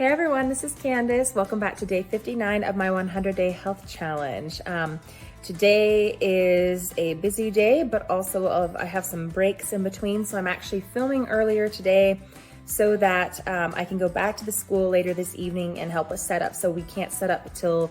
Hey everyone, this is Candace. Welcome back to day 59 of my 100-day health challenge. Today is a busy day, but also I have some breaks in between. So I'm actually filming earlier today so that I can go back to the school later this evening and help us set up. So we can't set up until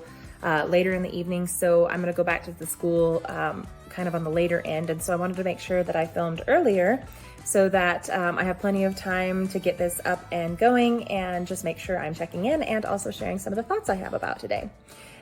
later in the evening. So I'm gonna go back to the school kind of on the later end. And so I wanted to make sure that I filmed earlier so that I have plenty of time to get this up and going and just make sure I'm checking in and also sharing some of the thoughts I have about today.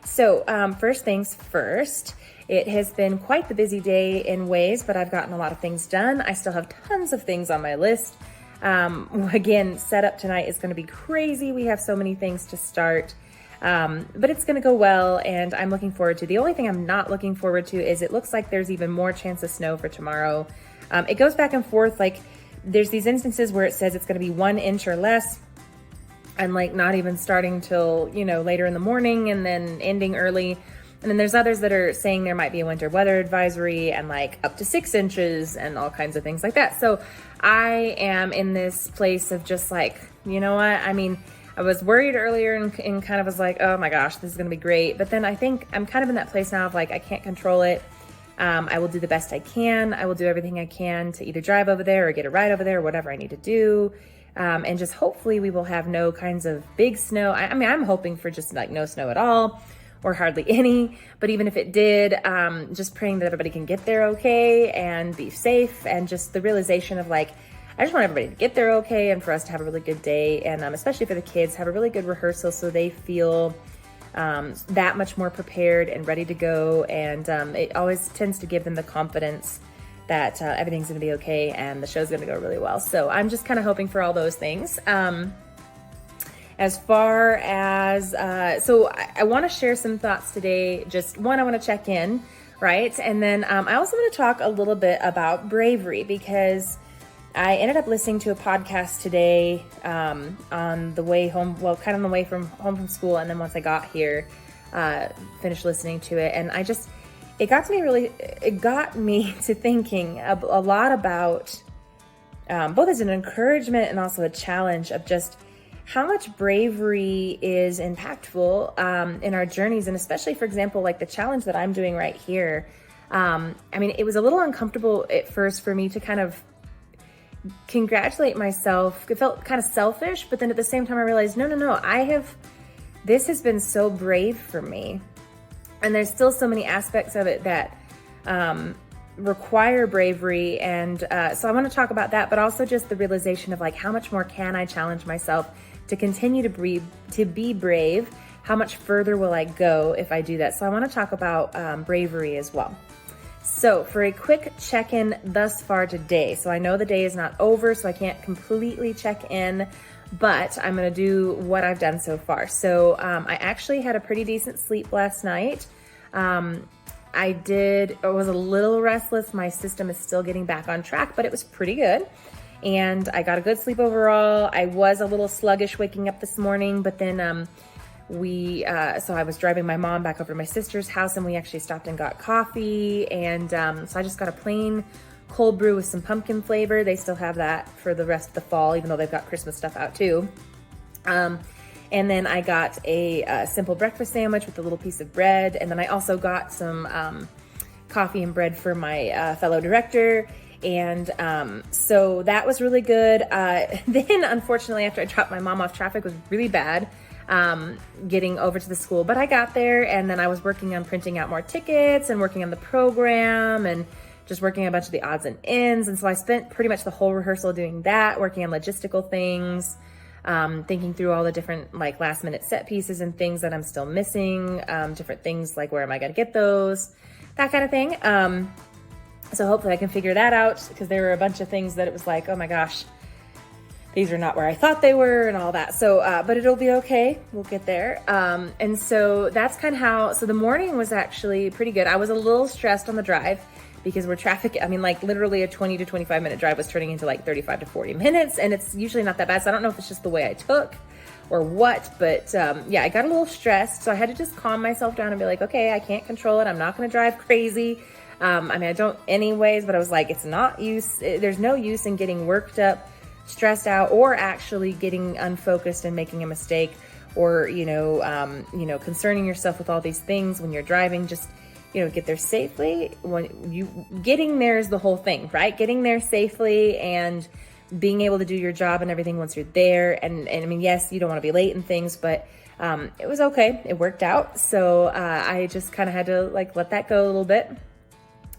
So first things first, it has been quite the busy day in ways, but I've gotten a lot of things done. I still have tons of things on my list. Again, setup tonight is gonna be crazy. We have so many things to start, but it's gonna go well and I'm looking forward to. The only thing I'm not looking forward to is it looks like there's even more chance of snow for tomorrow. It goes back and forth. Like there's these instances where it says it's going to be 1 inch or less and like not even starting till, later in the morning and then ending early. And then there's others that are saying there might be a winter weather advisory and like up to 6 inches and all kinds of things like that. So I am in this place of just like, you know what? I mean, I was worried earlier and kind of was like, oh my gosh, this is going to be great. But then I think I'm kind of in that place now of like, I can't control it. I will do the best I can. I will do everything I can to either drive over there or get a ride over there, whatever I need to do. And just hopefully we will have no kinds of big snow. I mean, I'm hoping for just like no snow at all or hardly any, but even if it did, just praying that everybody can get there okay and be safe, and just the realization of like, I just want everybody to get there okay and for us to have a really good day. And especially for the kids, have a really good rehearsal so they feel that much more prepared and ready to go. And it always tends to give them the confidence that everything's gonna be okay and the show's gonna go really well. So I'm just kind of hoping for all those things. As far as, so I wanna share some thoughts today. Just one, I wanna check in, right? And then I also wanna talk a little bit about bravery, because I ended up listening to a podcast today on the way home, well, kind of on the way home from school. And then once I got here, finished listening to it. And it got me to thinking a lot about both as an encouragement and also a challenge of just how much bravery is impactful in our journeys. And especially, for example, like the challenge that I'm doing right here. I mean, it was a little uncomfortable at first for me to kind of congratulate myself. It felt kind of selfish, but then at the same time I realized, no, this has been so brave for me. And there's still so many aspects of it that require bravery. And so I want to talk about that, but also just the realization of like, how much more can I challenge myself to continue to be brave? How much further will I go if I do that? So I want to talk about bravery as well. So for a quick check-in thus far today, so I know the day is not over, so I can't completely check in, but I'm gonna do what I've done so far. So I actually had a pretty decent sleep last night. I was a little restless. My system is still getting back on track, but it was pretty good. And I got a good sleep overall. I was a little sluggish waking up this morning, but then so I was driving my mom back over to my sister's house and we actually stopped and got coffee. And so I just got a plain cold brew with some pumpkin flavor. They still have that for the rest of the fall, even though they've got Christmas stuff out too. And then I got a simple breakfast sandwich with a little piece of bread. And then I also got some coffee and bread for my fellow director. And so that was really good. Then unfortunately, after I dropped my mom off, traffic was really bad. Getting over to the school, but I got there and then I was working on printing out more tickets and working on the program and just working on a bunch of the odds and ends. And so I spent pretty much the whole rehearsal doing that, working on logistical things, thinking through all the different like last minute set pieces and things that I'm still missing, different things like where am I going to get those, that kind of thing. So hopefully I can figure that out, because there were a bunch of things that it was like, oh my gosh, these are not where I thought they were and all that. So, but it'll be okay. We'll get there. And so that's kind of how, so the morning was actually pretty good. I was a little stressed on the drive because we're traffic. I mean, like literally a 20 to 25 minute drive was turning into like 35 to 40 minutes. And it's usually not that bad. So I don't know if it's just the way I took or what, but yeah, I got a little stressed. So I had to just calm myself down and be like, okay, I can't control it. I'm not going to drive crazy. I mean, I don't anyways, but I was like, there's no use in getting worked up stressed out or actually getting unfocused and making a mistake, or, concerning yourself with all these things when you're driving. Just, get there safely. Getting there is the whole thing, right? Getting there safely and being able to do your job and everything once you're there. And I mean, yes, you don't want to be late and things, but it was okay. It worked out. So I just kind of had to let that go a little bit.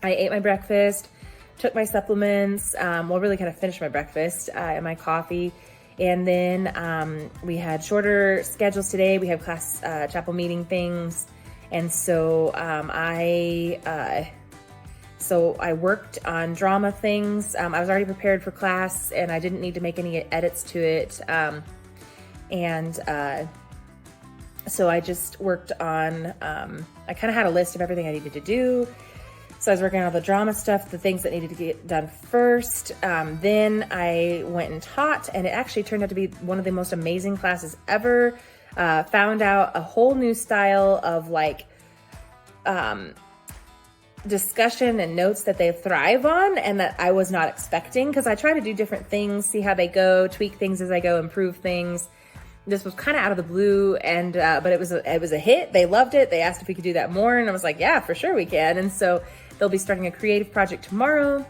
I ate my breakfast, took my supplements, really kind of finished my breakfast and my coffee. And then we had shorter schedules today. We have class chapel meeting things. And so I worked on drama things. I was already prepared for class and I didn't need to make any edits to it. So I just worked on, I kind of had a list of everything I needed to do. So I was working on all the drama stuff, the things that needed to get done first. Then I went and taught, and it actually turned out to be one of the most amazing classes ever. Found out a whole new style of discussion and notes that they thrive on, and that I was not expecting, because I try to do different things, see how they go, tweak things as I go, improve things. This was kind of out of the blue, and but it was a hit. They loved it. They asked if we could do that more, and I was like, yeah, for sure we can. And so they'll be starting a creative project tomorrow,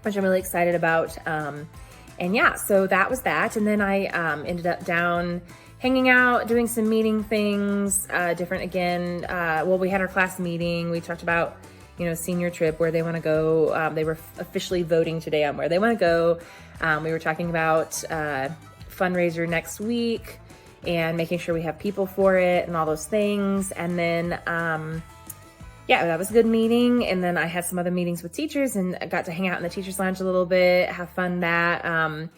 which I'm really excited about. And yeah, so that was that. And then I ended up down hanging out, doing some meeting things, different again. We had our class meeting. We talked about, senior trip, where they want to go. They were officially voting today on where they want to go. We were talking about fundraiser next week and making sure we have people for it and all those things. And then, that was a good meeting. And then I had some other meetings with teachers, and I got to hang out in the teachers lounge a little bit, have fun that,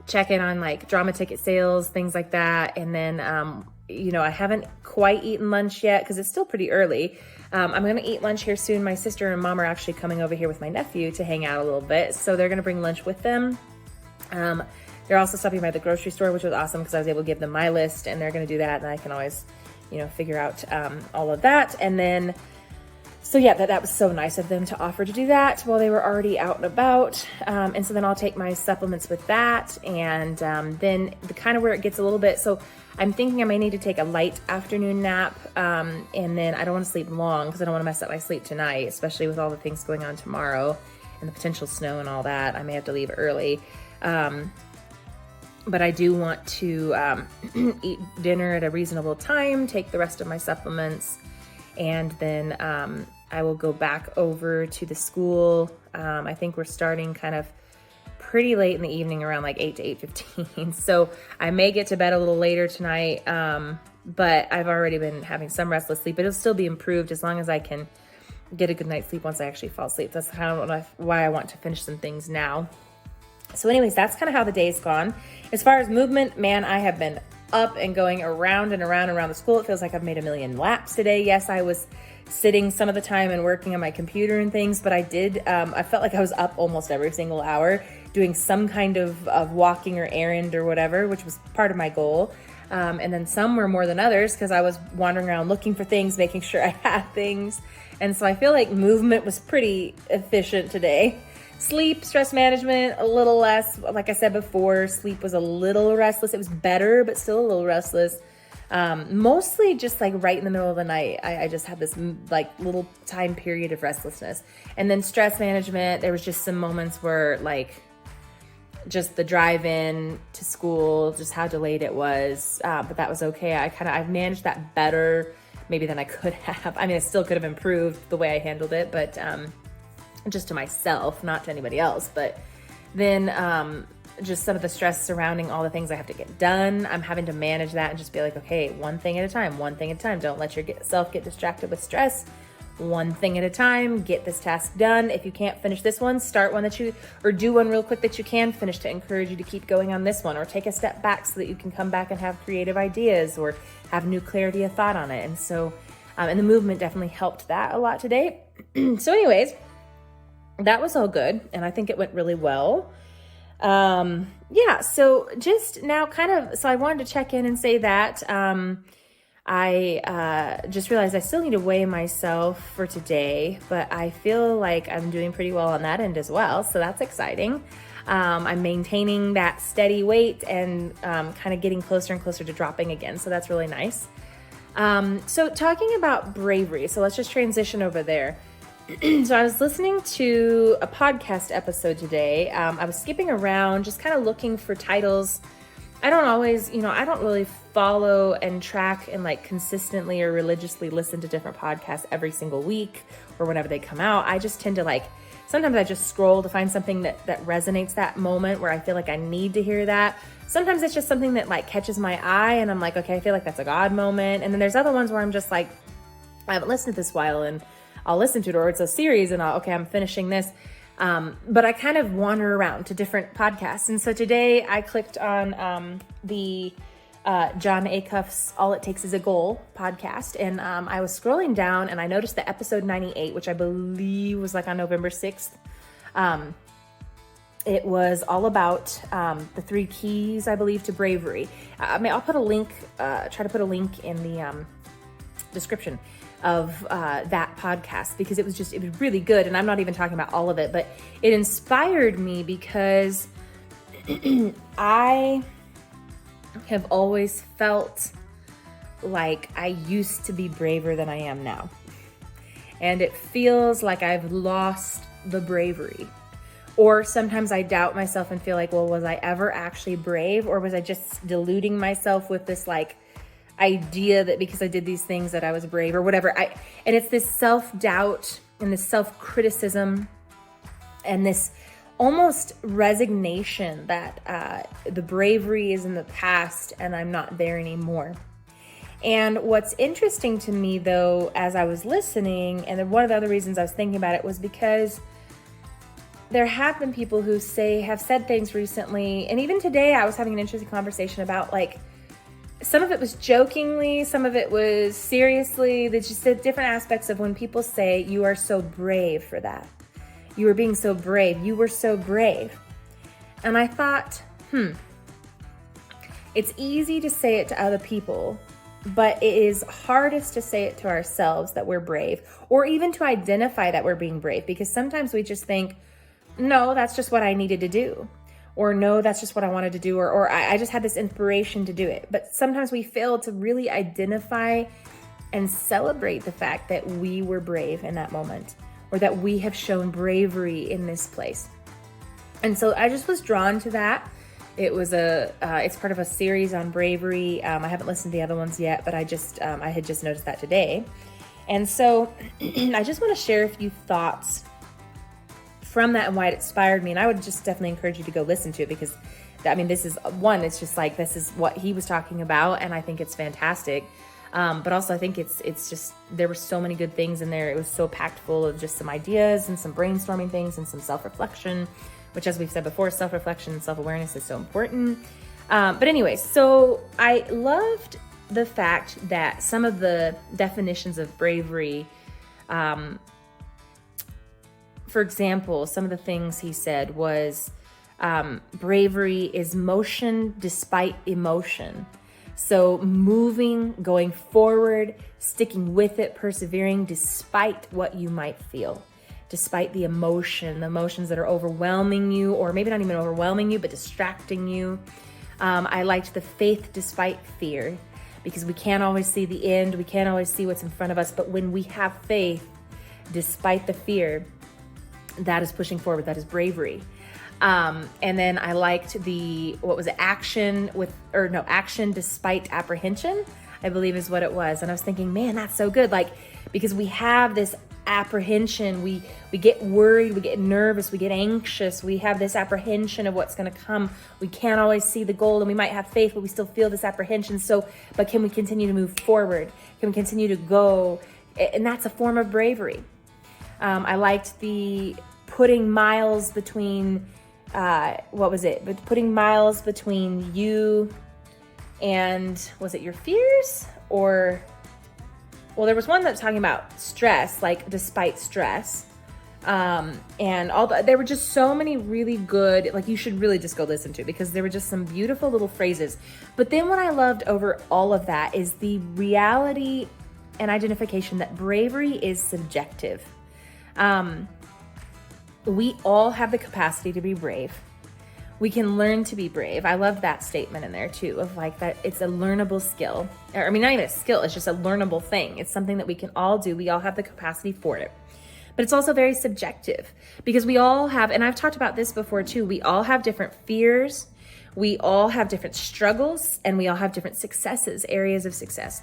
check in on drama ticket sales, things like that. And then, I haven't quite eaten lunch yet because it's still pretty early. I'm going to eat lunch here soon. My sister and mom are actually coming over here with my nephew to hang out a little bit. So they're going to bring lunch with them. They're also stopping by the grocery store, which was awesome because I was able to give them my list, and they're going to do that. And I can always, figure out all of that. And then, that was so nice of them to offer to do that while they were already out and about. And so then I'll take my supplements with that. And then the kind of where it gets a little bit. So I'm thinking I may need to take a light afternoon nap. And then I don't want to sleep long because I don't want to mess up my sleep tonight, especially with all the things going on tomorrow and the potential snow and all that. I may have to leave early. But I do want to eat dinner at a reasonable time, take the rest of my supplements, and then I will go back over to the school. I think we're starting kind of pretty late in the evening, around 8 to 8:15. So I may get to bed a little later tonight, but I've already been having some restless sleep. But it'll still be improved as long as I can get a good night's sleep once I actually fall asleep. That's kind of why I want to finish some things now. So anyways, that's kind of how the day's gone. As far as movement, man, I have been up and going around and around the school. It feels like I've made a million laps today. Yes, I was sitting some of the time and working on my computer and things, but I felt like I was up almost every single hour doing some kind of walking or errand or whatever, which was part of my goal. And then some were more than others because I was wandering around looking for things, making sure I had things. And so I feel like movement was pretty efficient today. Sleep, stress management, a little less. Like I said before, sleep was a little restless. It was better, but still a little restless. Mostly just right in the middle of the night. I just had this little time period of restlessness. And then stress management, there was just some moments where just the drive in to school, just how delayed it was. But that was okay. I've managed that better maybe than I could have. I mean, I still could have improved the way I handled it, but, just to myself, not to anybody else. But then just some of the stress surrounding all the things I have to get done, I'm having to manage that and just be okay, one thing at a time. Don't let yourself get distracted with stress. One thing at a time, get this task done. If you can't finish this one, start one or do one real quick that you can finish to encourage you to keep going on this one, or take a step back so that you can come back and have creative ideas or have new clarity of thought on it. And so, and the movement definitely helped that a lot today. So anyways, that was all good. And I think it went really well. So just now so I wanted to check in and say that, I just realized I still need to weigh myself for today, but I feel like I'm doing pretty well on that end as well. So that's exciting. I'm maintaining that steady weight and kind of getting closer and closer to dropping again. So that's really nice. So talking about bravery, so let's just transition over there. So I was listening to a podcast episode today. I was skipping around, just kind of looking for titles. I don't always, I don't really follow and track and like consistently or religiously listen to different podcasts every single week or whenever they come out. I just tend to sometimes I just scroll to find something that resonates that moment where I feel like I need to hear that. Sometimes it's just something that like catches my eye and I'm like, okay, I feel like that's a God moment. And then there's other ones where I'm just like, I haven't listened to this while and I'll listen to it, or it's a series and I'm finishing this. But I kind of wander around to different podcasts. And so today I clicked on the John Acuff's All It Takes Is a Goal podcast. And I was scrolling down and I noticed the episode 98, which I believe was like on November 6th. It was all about the 3 keys, I believe, to bravery. I'll put a link, try to put a link in the description of that podcast, because it was really good. And I'm not even talking about all of it, but it inspired me because I have always felt like I used to be braver than I am now. And it feels like I've lost the bravery. Or sometimes I doubt myself and feel like, well, was I ever actually brave? Or was I just deluding myself with this like idea that because I did these things that I was brave or whatever. And it's this self-doubt and this self-criticism and this almost resignation that the bravery is in the past and I'm not there anymore. And what's interesting to me though, as I was listening, and then one of the other reasons I was thinking about it was because there have been people who have said things recently, and even today I was having an interesting conversation about like, some of it was jokingly, some of it was seriously. There's just the different aspects of when people say, you are so brave for that. You were being so brave. You were so brave. And I thought, it's easy to say it to other people, but it is hardest to say it to ourselves that we're brave, or even to identify that we're being brave, because sometimes we just think, no, that's just what I needed to do. Or no, that's just what I wanted to do, or I just had this inspiration to do it. But sometimes we fail to really identify and celebrate the fact that we were brave in that moment, or that we have shown bravery in this place. And so I just was drawn to that. It was it's part of a series on bravery. I haven't listened to the other ones yet, but I had just noticed that today. And so I just want to share a few thoughts from that and why it inspired me. And I would just definitely encourage you to go listen to it, because this is one, it's just like, this is what he was talking about. And I think it's fantastic. But also I think it's just, there were so many good things in there. It was so packed full of just some ideas and some brainstorming things and some self-reflection, which, as we've said before, self-reflection and self-awareness is so important. But anyway, so I loved the fact that some of the definitions of bravery, for example, some of the things he said was, bravery is motion despite emotion. So moving, going forward, sticking with it, persevering despite what you might feel, despite the emotions that are overwhelming you, or maybe not even overwhelming you, but distracting you. I liked the faith despite fear, because we can't always see the end. We can't always see what's in front of us. But when we have faith, despite the fear, that is pushing forward. That is bravery. And then I liked action despite apprehension, I believe is what it was. And I was thinking, man, that's so good. Like, because we have this apprehension, we get worried, we get nervous, we get anxious, we have this apprehension of what's going to come. We can't always see the goal, and we might have faith, but we still feel this apprehension. But can we continue to move forward? Can we continue to go? And that's a form of bravery. I liked the putting miles between, putting miles between you and, was it your fears? Or, well, there was one that was talking about stress, like despite stress. And there were just so many really good, like you should really just go listen to, because there were just some beautiful little phrases. But then what I loved over all of that is the reality and identification that bravery is subjective. We all have the capacity to be brave. We can learn to be brave. I love that statement in there too, of like that it's a learnable skill. Or, I mean, not even a skill, it's just a learnable thing. It's something that we can all do. We all have the capacity for it. But it's also very subjective because we all have, and I've talked about this before too, we all have different fears, we all have different struggles, and we all have different successes, areas of success.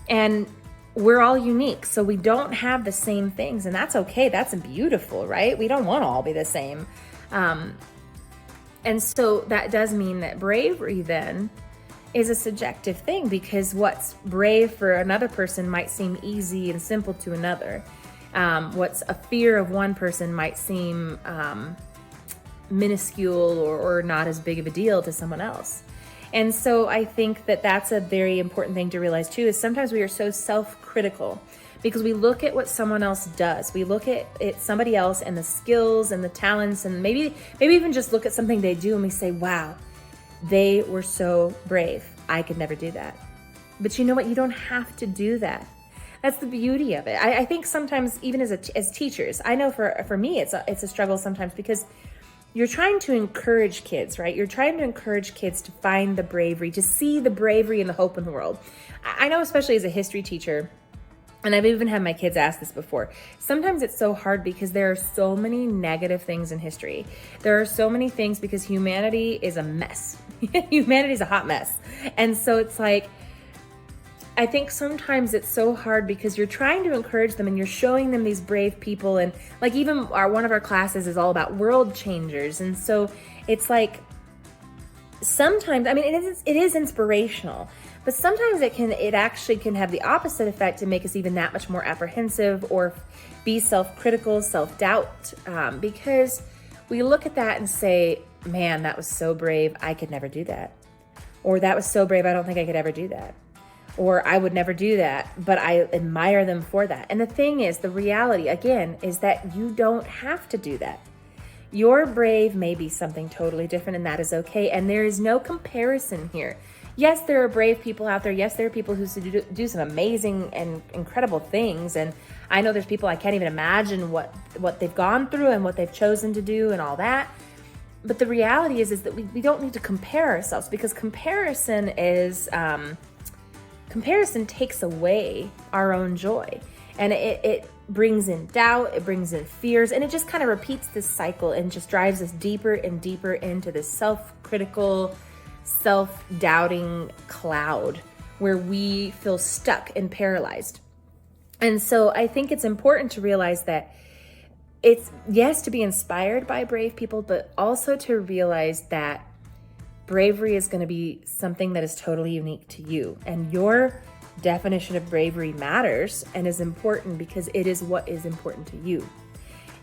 And we're all unique, so we don't have the same things, and that's okay. That's beautiful, right? We don't want to all be the same. And so that does mean that bravery then is a subjective thing, because what's brave for another person might seem easy and simple to another. What's a fear of one person might seem minuscule or not as big of a deal to someone else. And so I think that that's a very important thing to realize too, is sometimes we are so self-critical because we look at what someone else does. We look at somebody else and the skills and the talents, and maybe even just look at something they do and we say, wow, they were so brave. I could never do that. But you know what? You don't have to do that. That's the beauty of it. I think sometimes even as teachers, I know for me, it's a struggle sometimes because you're trying to encourage kids, right? You're trying to encourage kids to find the bravery, to see the bravery and the hope in the world. I know, especially as a history teacher, and I've even had my kids ask this before, sometimes it's so hard because there are so many negative things in history. There are so many things because humanity is a mess. Humanity is a hot mess. And so it's like, I think sometimes it's so hard because you're trying to encourage them and you're showing them these brave people. And like even one of our classes is all about world changers. And so it's like sometimes, I mean, it is inspirational, but sometimes it actually can have the opposite effect and make us even that much more apprehensive or be self-critical, self-doubt, because we look at that and say, man, that was so brave. I could never do that. Or that was so brave. I don't think I could ever do that. Or I would never do that, but I admire them for that. And the thing is, the reality, again, is that you don't have to do that. Your brave may be something totally different, and that is okay. And there is no comparison here. Yes, there are brave people out there. Yes, there are people who do some amazing and incredible things. And I know there's people I can't even imagine what they've gone through and what they've chosen to do and all that. But the reality is that we don't need to compare ourselves, because comparison takes away our own joy, and it brings in doubt, it brings in fears, and it just kind of repeats this cycle and just drives us deeper and deeper into this self-critical, self-doubting cloud where we feel stuck and paralyzed. And so I think it's important to realize that it's, yes, to be inspired by brave people, but also to realize that bravery is going to be something that is totally unique to you. And your definition of bravery matters and is important because it is what is important to you.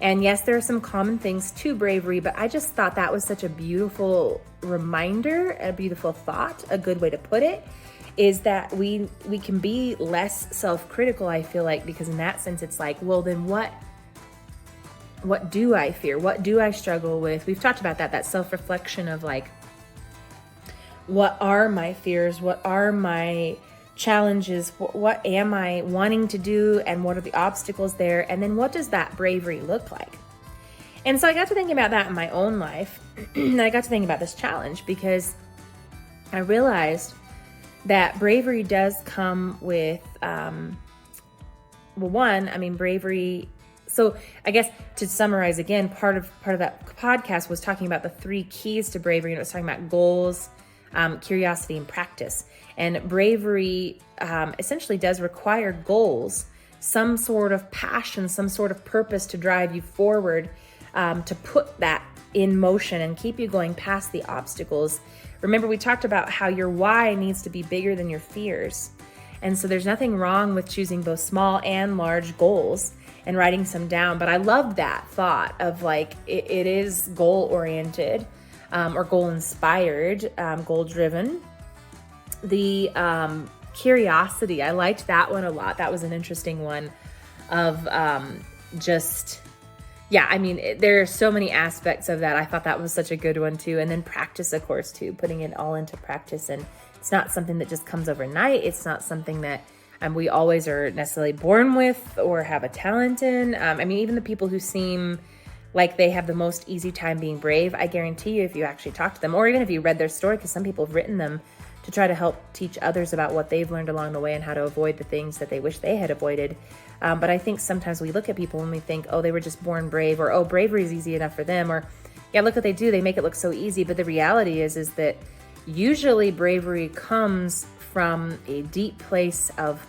And yes, there are some common things to bravery, but I just thought that was such a beautiful reminder, a beautiful thought, a good way to put it, is that we can be less self-critical, I feel like, because in that sense, it's like, well, then what do I fear? What do I struggle with? We've talked about that self-reflection of like, what are my fears? What are my challenges? What am I wanting to do? And what are the obstacles there? And then what does that bravery look like? And so I got to thinking about that in my own life. And I got to thinking about this challenge because I realized that bravery does come with, bravery. So I guess to summarize again, part of that podcast was talking about the 3 keys to bravery. And it was talking about goals, curiosity, and practice. And bravery essentially does require goals, some sort of passion, some sort of purpose to drive you forward, to put that in motion and keep you going past the obstacles. Remember, we talked about how your why needs to be bigger than your fears. And so there's nothing wrong with choosing both small and large goals and writing some down. But I love that thought of like, it is goal-oriented. Or goal-inspired, goal-driven. The curiosity, I liked that one a lot. That was an interesting one of there are so many aspects of that. I thought that was such a good one too. And then practice, of course, too, putting it all into practice. And it's not something that just comes overnight. It's not something that we always are necessarily born with or have a talent in. Even the people who seem like they have the most easy time being brave. I guarantee you, if you actually talk to them, or even if you read their story, because some people have written them to try to help teach others about what they've learned along the way and how to avoid the things that they wish they had avoided. But I think sometimes we look at people and we think, oh, they were just born brave, or, oh, bravery is easy enough for them, or, yeah, look what they do. They make it look so easy. But the reality is that usually bravery comes from a deep place of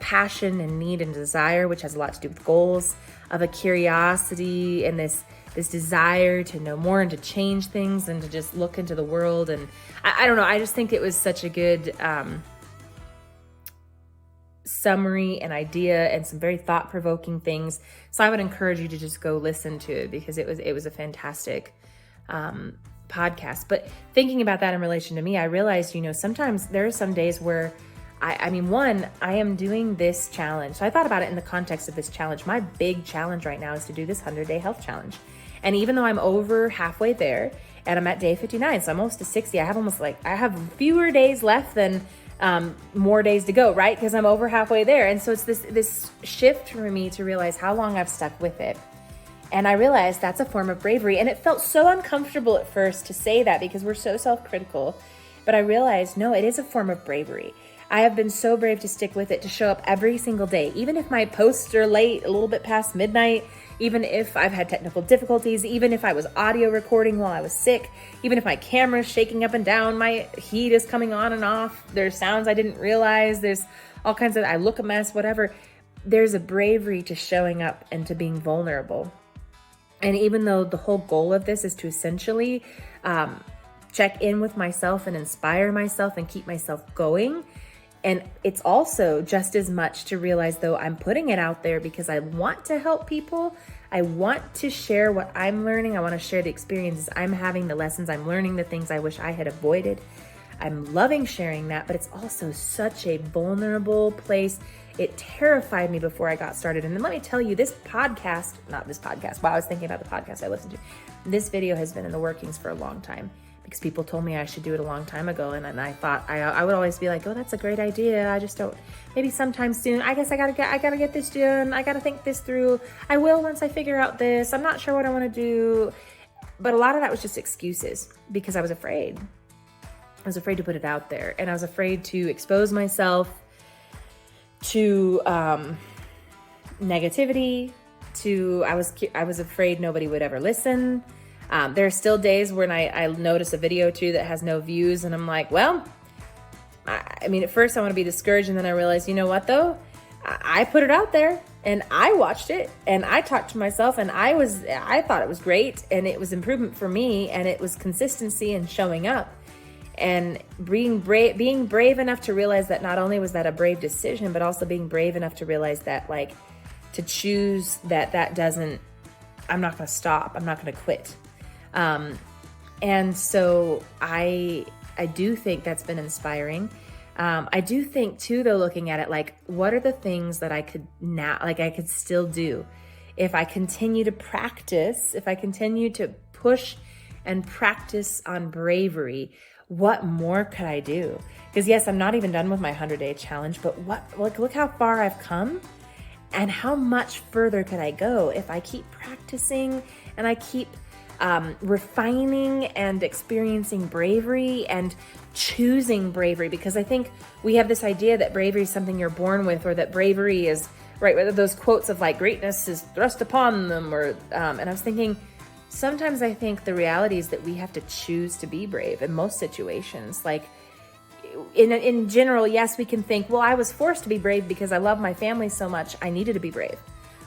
passion and need and desire, which has a lot to do with goals, of a curiosity and this desire to know more and to change things and to just look into the world. And I don't know, I just think it was such a good summary and idea and some very thought-provoking things. So I would encourage you to just go listen to it, because it was a fantastic podcast. But thinking about that in relation to me, I realized, sometimes there are some days where I am doing this challenge. So I thought about it in the context of this challenge. My big challenge right now is to do this 100-day health challenge. And even though I'm over halfway there and I'm at day 59, so I'm almost to 60, I have fewer days left than more days to go, right? Because I'm over halfway there. And so it's this shift for me to realize how long I've stuck with it. And I realized that's a form of bravery. And it felt so uncomfortable at first to say that, because we're so self-critical. But I realized, no, it is a form of bravery. I have been so brave to stick with it, to show up every single day, even if my posts are late, a little bit past midnight, even if I've had technical difficulties, even if I was audio recording while I was sick, even if my camera's shaking up and down, my heat is coming on and off, there's sounds I didn't realize, there's all kinds of, I look a mess, whatever. There's a bravery to showing up and to being vulnerable. And even though the whole goal of this is to essentially check in with myself and inspire myself and keep myself going, and it's also just as much to realize, though, I'm putting it out there because I want to help people. I want to share what I'm learning. I want to share the experiences I'm having, the lessons I'm learning, the things I wish I had avoided. I'm loving sharing that, but it's also such a vulnerable place. It terrified me before I got started. And then let me tell you, wow, I was thinking about the podcast I listened to. This video has been in the workings for a long time, because people told me I should do it a long time ago. And I thought, I would always be like, oh, that's a great idea. I just don't, maybe sometime soon. I guess I gotta get this done. I gotta think this through. I will once I figure out this. I'm not sure what I want to do. But a lot of that was just excuses, because I was afraid. I was afraid to put it out there. And I was afraid to expose myself to negativity, I was afraid nobody would ever listen. There are still days when I notice a video too that has no views, and I'm like, well, I mean, at first I want to be discouraged, and then I realize, you know what though? I put it out there and I watched it and I talked to myself, and I thought it was great, and it was improvement for me, and it was consistency and showing up. And being brave enough to realize that not only was that a brave decision, but also being brave enough to realize that, like, to choose that doesn't, I'm not going to stop. I'm not going to quit. And so I do think that's been inspiring. I do think too, though, looking at it, like, what are the things that I could still do if I continue to practice, if I continue to push and practice on bravery? What more could I do? Because yes, I'm not even done with my 100-day challenge, but look how far I've come, and how much further could I go if I keep practicing and I keep refining and experiencing bravery and choosing bravery. Because I think we have this idea that bravery is something you're born with, or that bravery is, right, whether those quotes of like greatness is thrust upon them, or and I was thinking, sometimes I think the reality is that we have to choose to be brave in most situations. Like in general, yes, we can think, well, I was forced to be brave because I love my family so much, I needed to be brave.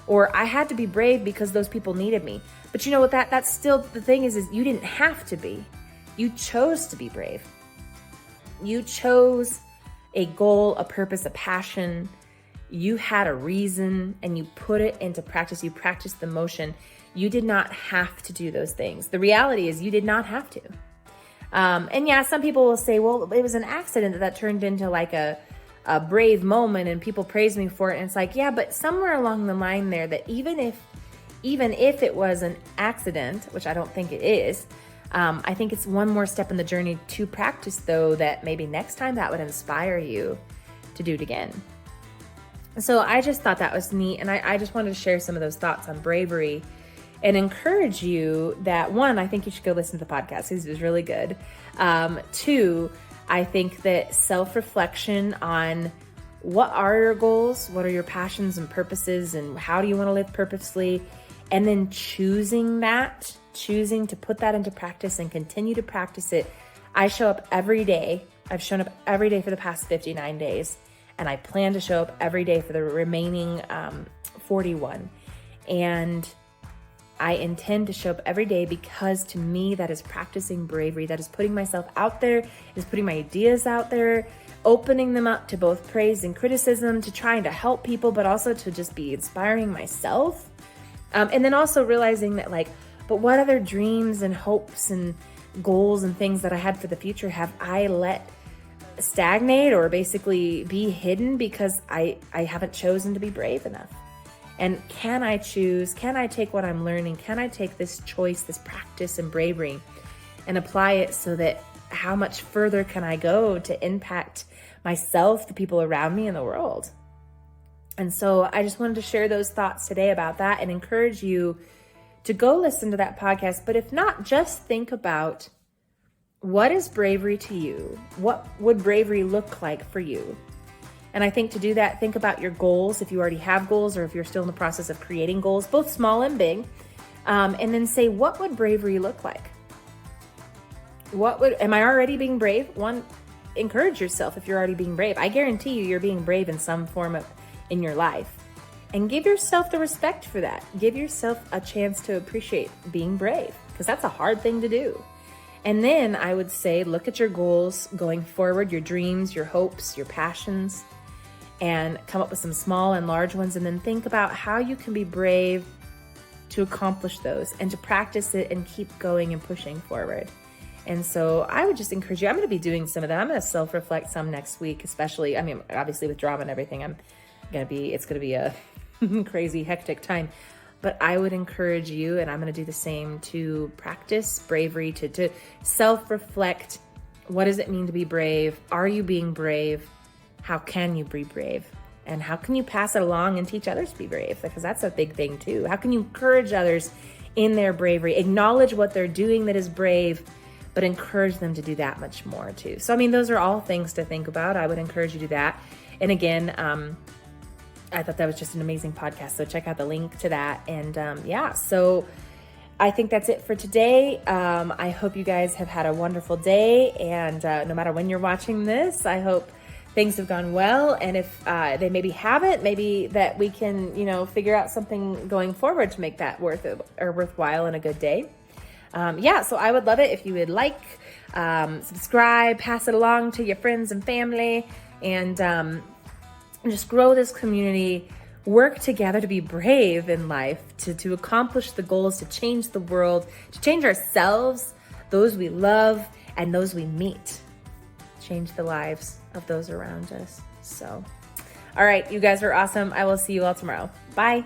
Or I had to be brave because those people needed me. But you know what, that's still, the thing is you didn't have to be. You chose to be brave. You chose a goal, a purpose, a passion. You had a reason and you put it into practice. You practiced the motion. You did not have to do those things. The reality is you did not have to. And yeah, some people will say, well, it was an accident that turned into like a brave moment and people praise me for it. And it's like, yeah, but somewhere along the line there, that even if it was an accident, which I don't think it is, I think it's one more step in the journey to practice, though, that maybe next time that would inspire you to do it again. So I just thought that was neat. And I just wanted to share some of those thoughts on bravery and encourage you that, one, I think you should go listen to the podcast. It was really good. Two, I think that self-reflection on what are your goals, what are your passions and purposes, and how do you want to live purposefully, and then choosing to put that into practice and continue to practice it. I show up every day. I've shown up every day for the past 59 days, and I plan to show up every day for the remaining 41. And I intend to show up every day because to me, that is practicing bravery. That is putting myself out there, is putting my ideas out there, opening them up to both praise and criticism, to trying to help people, but also to just be inspiring myself. And then also realizing that but what other dreams and hopes and goals and things that I had for the future have I let stagnate or basically be hidden because I haven't chosen to be brave enough? And can I take what I'm learning? Can I take this choice, this practice and bravery and apply it so that how much further can I go to impact myself, the people around me, and the world? And so I just wanted to share those thoughts today about that and encourage you to go listen to that podcast. But if not, just think about, what is bravery to you? What would bravery look like for you? And I think to do that, think about your goals, if you already have goals or if you're still in the process of creating goals, both small and big. And then say, what would bravery look like? Am I already being brave? One, encourage yourself if you're already being brave. I guarantee you're being brave in some form in your life. And give yourself the respect for that. Give yourself a chance to appreciate being brave, because that's a hard thing to do. And then I would say, look at your goals going forward, your dreams, your hopes, your passions, and come up with some small and large ones. And then think about how you can be brave to accomplish those and to practice it and keep going and pushing forward. And so I would just encourage you. I'm going to be doing some of that. I'm going to self-reflect some next week, especially, obviously with drama and everything, it's going to be a crazy, hectic time. But I would encourage you, and I'm going to do the same, to practice bravery, to self-reflect. What does it mean to be brave? Are you being brave? How can you be brave? And how can you pass it along and teach others to be brave? Because that's a big thing too. How can you encourage others in their bravery? Acknowledge what they're doing that is brave, but encourage them to do that much more too. So, those are all things to think about. I would encourage you to do that. And again, I thought that was just an amazing podcast. So check out the link to that. And so I think that's it for today. I hope you guys have had a wonderful day. And no matter when you're watching this, I hope things have gone well. And if they maybe haven't, maybe that we can, figure out something going forward to make that worthwhile and a good day. So I would love it if you would subscribe, pass it along to your friends and family, and just grow this community, work together to be brave in life, to accomplish the goals, to change the world, to change ourselves, those we love, and those we meet. Change the lives of those around us. So, all right, you guys are awesome. I will see you all tomorrow. Bye.